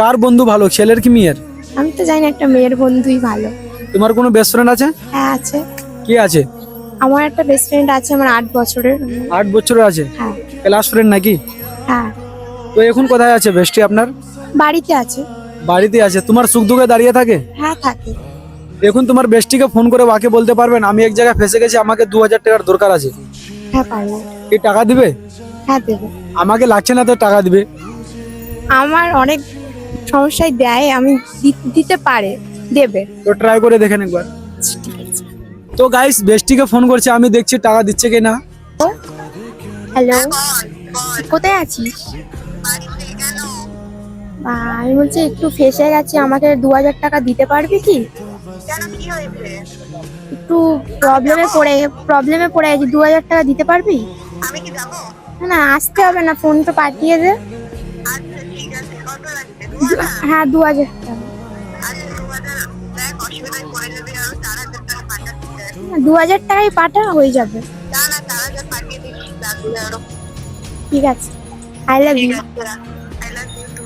কার বন্ধু ভালো, ছেলের কি মেয়ের? আমি তো জানি না, একটা মেয়ের বন্ধুই ভালো। তোমার কোনো বেস্ট ফ্রেন্ড আছে? হ্যাঁ আছে। কি আছে? আমার একটা বেস্ট ফ্রেন্ড আছে, আমার 8 বছরের। 8 বছরের আছে? হ্যাঁ। ক্লাস ফ্রেন্ড নাকি? হ্যাঁ। তো এখন কোথায় আছে বেস্টি আপনার? বাড়িতে আছে। বাড়িতে আছে। তোমার সুখ দুঃখে দাঁড়িয়ে থাকে? হ্যাঁ থাকে। এখন তোমার বেস্টিকে ফোন করে ওকে বলতে পারবেন আমি এক জায়গায় ফেসে গেছি, আমাকে 2000 টাকার দরকার আছে? হ্যাঁ পারবো। কি টাকা দিবে? হ্যাঁ দেবো। আমাকে লাগছে না তো টাকা দিবে। আমার অনেক সমস্যায় দেয়, আমি দিতে পারে, দেবে। তো ট্রাই করে দেখেন একবার। ঠিক আছে। তো গাইস বেস্টিকে ফোন করছে, আমি দেখছি টাকা দিচ্ছে কিনা। হ্যালো, কোথায় আছিস? আমি বলছি একটু ফেসে গেছি, আমাকে 2000 টাকা দিতে পারবি কি? একটু প্রবলেমে পড়ে গেছি, 2000 টাকা দিতে পারবি? আমি কি যাবো? না না, আসতে হবে না, ফোনটা পাঠিয়ে দে। আচ্ছা ঠিক আছে, কত লাগবে? 2000? হ্যাঁ 2000 টাকা। আরে 2000 দেখ, অসুবিধায় পড়ে যাবে, আমি 4000 টাকা পাঠাচ্ছি দেখ। 2000 টাকাই পাঠা হয়ে যাবে। না না, 4000 পাঠিয়ে দিচ্ছি, লাগবে আরো। ঠিক আছে, আই লাভ ঠিক ইউ। আছে, I love you.